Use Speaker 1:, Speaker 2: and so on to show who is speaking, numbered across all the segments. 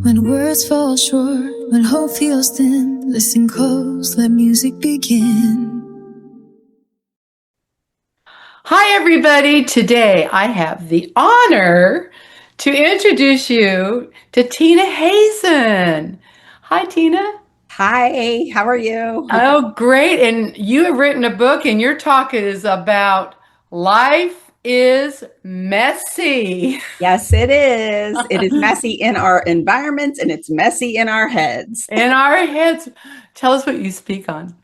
Speaker 1: When words fall short, when hope feels thin, listen close, let music begin.
Speaker 2: Hi, everybody. Today I have the honor to introduce you to Tina Hazen. Hi, Tina.
Speaker 3: Hi, how are you?
Speaker 2: Oh, great. And you have written a book, and your talk is about life is messy.
Speaker 3: Yes, it is. It is messy in our environments and it's messy in our heads.
Speaker 2: In our heads. Tell us what you speak on.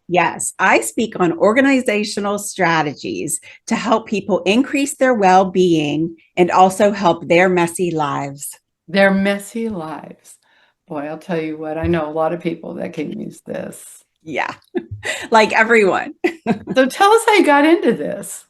Speaker 3: Yes, I speak on organizational strategies to help people increase their well being and also help their messy lives.
Speaker 2: Their messy lives. Boy, I'll tell you what, I know a lot of people that can use this.
Speaker 3: Yeah, like everyone.
Speaker 2: So tell us how you got into this.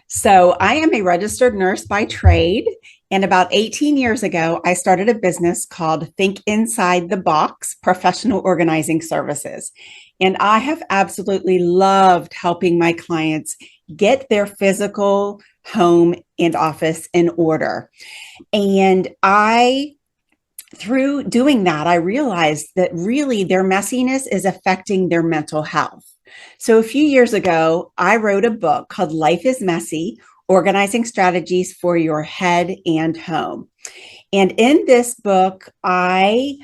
Speaker 3: So, I am a registered nurse by trade. And about 18 years ago, I started a business called Think Inside the Box Professional Organizing Services. And I have absolutely loved helping my clients get their physical home and office in order. And through doing that, I realized that really their messiness is affecting their mental health. So a few years ago, I wrote a book called Life is Messy, Organizing Strategies for Your Head and Home. And in this book, I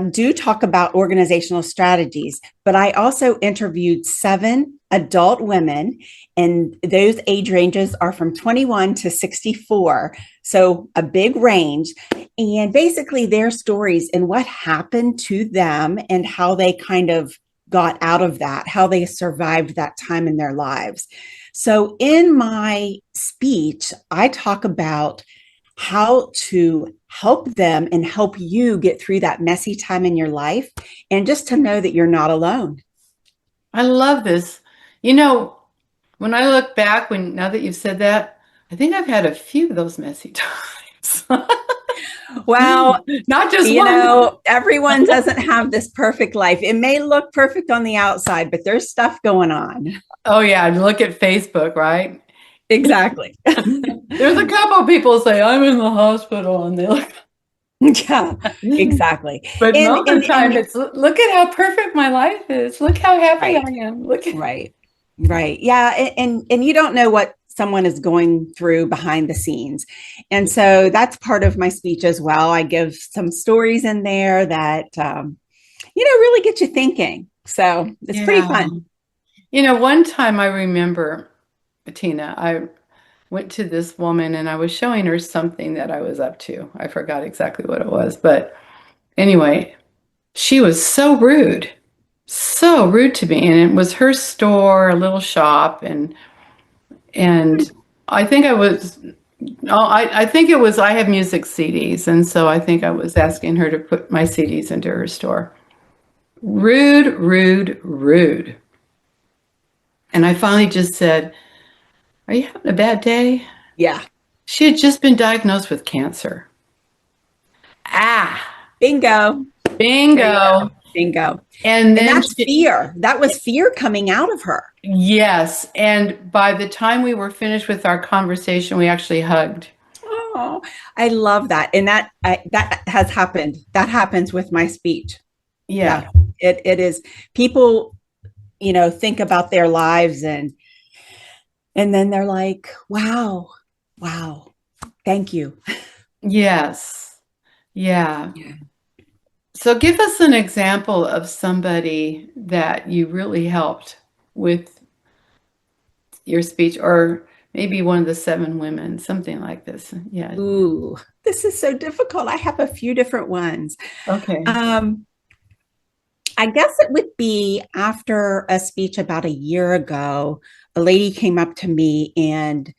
Speaker 3: do talk about organizational strategies, but I also interviewed 7 adult women, and those age ranges are from 21 to 64. So a big range, and basically their stories and what happened to them and how they kind of got out of that, how they survived that time in their lives. So in my speech, I talk about how to help them and help you get through that messy time in your life, and just to know that you're not alone.
Speaker 2: I love this. You know, when I look back, now that you've said that, I think I've had a few of those messy times.
Speaker 3: Well,
Speaker 2: Not just one.
Speaker 3: everyone doesn't have this perfect life. It may look perfect on the outside, but there's stuff going on.
Speaker 2: Oh yeah, look at Facebook, right?
Speaker 3: Exactly.
Speaker 2: There's a couple of people say I'm in the hospital, and they look.
Speaker 3: Yeah, exactly.
Speaker 2: But
Speaker 3: And
Speaker 2: most of
Speaker 3: and
Speaker 2: the time,
Speaker 3: and
Speaker 2: it's look at how perfect my life is. Look how happy I
Speaker 3: right,
Speaker 2: am. Look at.
Speaker 3: right, right. Yeah, and you don't know what someone is going through behind the scenes. And so that's part of my speech as well. I give some stories in there that really get you thinking. So it's pretty
Speaker 2: Yeah.
Speaker 3: fun.
Speaker 2: You know, one time I remember, Tina, I went to this woman and I was showing her something that I was up to. I forgot exactly what it was, but anyway, she was so rude to me. And it was her store, a little shop, and I think I was, oh, I think it was, I have music CDs, and so I think I was asking her to put my CDs into her store. Rude, rude, rude. And I finally just said, "Are you having a bad day?"
Speaker 3: Yeah.
Speaker 2: She had just been diagnosed with cancer. Ah,
Speaker 3: Bingo. There you
Speaker 2: bingo.
Speaker 3: go. Bingo.
Speaker 2: And
Speaker 3: And
Speaker 2: then
Speaker 3: that's fear. That was fear coming out of her.
Speaker 2: yes. And by the time we were finished with our conversation, we actually hugged.
Speaker 3: Oh, I love that. And that has happened. That happens with my speech.
Speaker 2: Yeah.
Speaker 3: Yeah. It is people, think about their lives and then they're like, wow, wow, thank you.
Speaker 2: Yes. Yeah.
Speaker 3: Yeah.
Speaker 2: So give us an example of somebody that you really helped with your speech, or maybe one of the 7 women, something like this. Yeah.
Speaker 3: Ooh, this is so difficult. I have a few different ones.
Speaker 2: Okay.
Speaker 3: Um, I guess it would be after a speech about a year ago, a lady came up to me and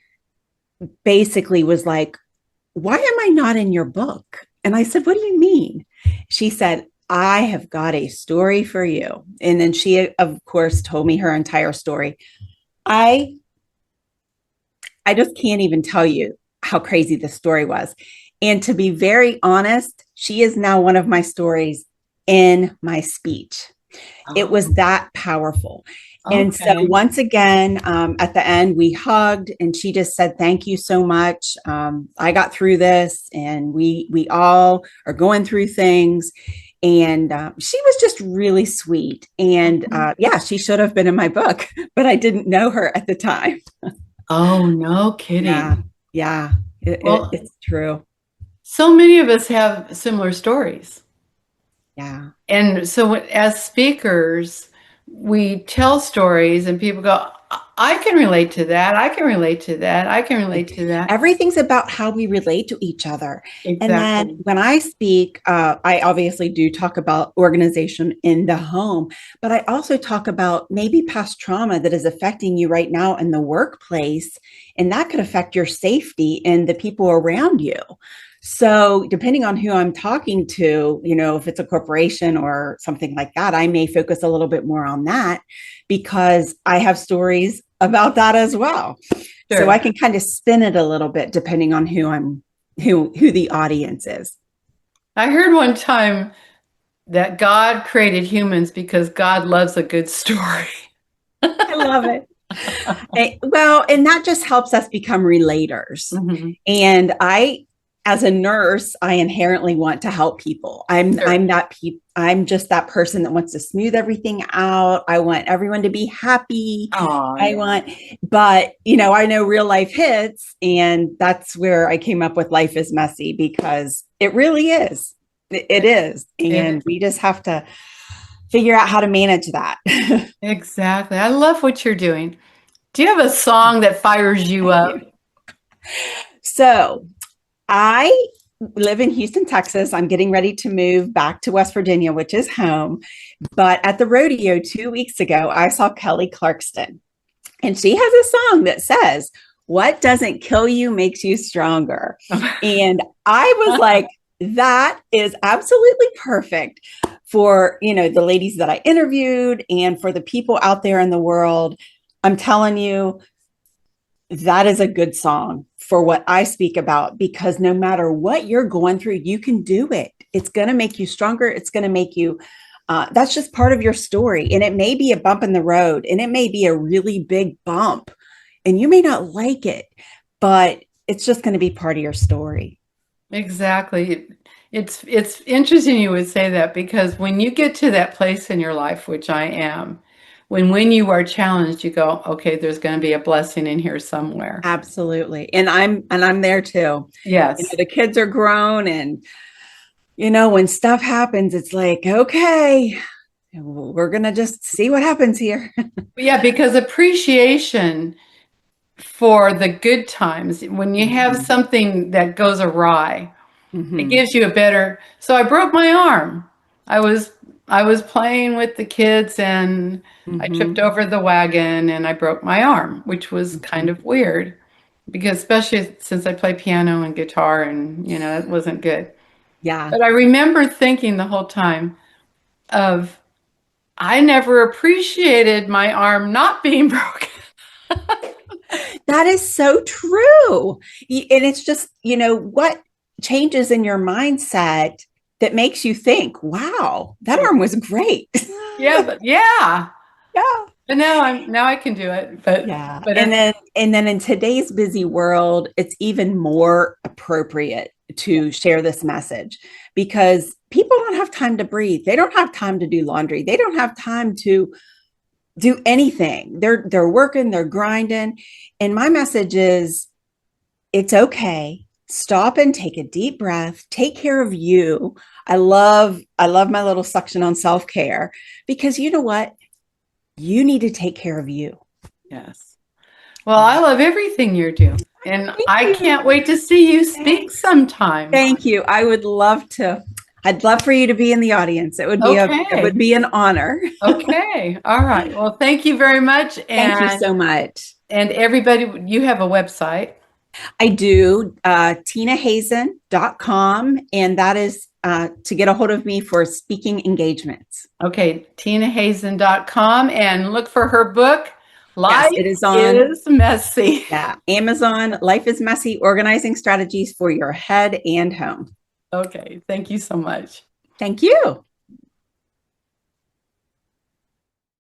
Speaker 3: basically was like, why am I not in your book? And I said, what do you mean? She said, I have got a story for you. And then she, of course, told me her entire story. I I just can't even tell you how crazy the story was. And to be very honest, she is now one of my stories in my speech. It
Speaker 2: Oh,
Speaker 3: was that powerful. And so
Speaker 2: Okay.
Speaker 3: once again, at the end, we hugged and she just said, thank you so much. I got through this and we all are going through things. And she was just really sweet. And yeah, she should have been in my book, but I didn't know her at the time.
Speaker 2: Oh, no
Speaker 3: Yeah.
Speaker 2: kidding.
Speaker 3: Yeah.
Speaker 2: Well,
Speaker 3: It's true.
Speaker 2: so many of us have similar stories.
Speaker 3: Yeah.
Speaker 2: And so as speakers, we tell stories and people go, I can relate to that. I can relate to that. I can relate to that.
Speaker 3: Everything's about how we relate to each other. And then
Speaker 2: Exactly.
Speaker 3: when I speak, I obviously do talk about organization in the home, but I also talk about maybe past trauma that is affecting you right now in the workplace. And that could affect your safety and the people around you. So depending on who I'm talking to, if it's a corporation or something like that, I may focus a little bit more on that because I have stories about that as well.
Speaker 2: Sure.
Speaker 3: So I can kind of spin it a little bit depending on who the audience is.
Speaker 2: I heard one time that God created humans because God loves a good story.
Speaker 3: I love it. Well, and that just helps us become relators.
Speaker 2: Mm-hmm.
Speaker 3: And as a nurse, I inherently want to help people. I'm just that person that wants to smooth everything out. I want everyone to be happy.
Speaker 2: Oh, yeah.
Speaker 3: But I know real life hits, and that's where I came up with Life is Messy, because it really is. It is. And we just have to figure out how to manage that.
Speaker 2: Exactly. I love what you're doing. Do you have a song that fires you up?
Speaker 3: So I live in Houston, Texas. I'm getting ready to move back to West Virginia, which is home. But at the rodeo 2 weeks ago, I saw Kelly Clarkson. And she has a song that says, "What doesn't kill you makes you stronger." And I was like, that is absolutely perfect for, the ladies that I interviewed and for the people out there in the world. I'm telling you, that is a good song for what I speak about, because no matter what you're going through, you can do it. It's going to make you stronger. It's going to make you, that's just part of your story. And it may be a bump in the road, and it may be a really big bump, and you may not like it, but it's just going to be part of your story.
Speaker 2: Exactly. It's interesting you would say that, because when you get to that place in your life, which I am, when you are challenged, you go, okay, there's going to be a blessing in here somewhere.
Speaker 3: Absolutely. And I'm there too.
Speaker 2: Yes.
Speaker 3: The kids are grown, and when stuff happens, it's like, okay, we're going to just see what happens here.
Speaker 2: Yeah, because appreciation for the good times, when you have something that goes awry, it gives you a better. So I broke my arm. I was playing with the kids and I tripped over the wagon and I broke my arm, which was kind of weird, because especially since I play piano and guitar, and it wasn't good.
Speaker 3: Yeah.
Speaker 2: But I remember thinking the whole time of, I never appreciated my arm not being broken.
Speaker 3: That is so true. And it's just, what changes in your mindset that makes you think, wow, that arm was great.
Speaker 2: Yeah.
Speaker 3: Yeah.
Speaker 2: But now I can do it. But
Speaker 3: Yeah.
Speaker 2: but
Speaker 3: And then in today's busy world, it's even more appropriate to share this message, because people don't have time to breathe. They don't have time to do laundry. They don't have time to do anything. They're working, they're grinding. And my message is, it's okay. Stop and take a deep breath. Take care of you. I love my little section on self-care, because you know what? You need to take care of you.
Speaker 2: Yes. Well, I love everything you're doing, and I can't wait to see you speak sometime.
Speaker 3: Thank you. I would love to. I'd love for you to be in the audience. It would be an honor.
Speaker 2: Okay. All right. Well, thank you very much.
Speaker 3: Thank you so much.
Speaker 2: And everybody, you have a website.
Speaker 3: I do, tinahazen.com, and that is to get a hold of me for speaking engagements.
Speaker 2: Okay, tinahazen.com, and look for her book, Life
Speaker 3: Yes, it
Speaker 2: is Messy.
Speaker 3: Yeah, Amazon, Life is Messy, Organizing Strategies for Your Head and Home.
Speaker 2: Okay, thank you so much.
Speaker 3: Thank you.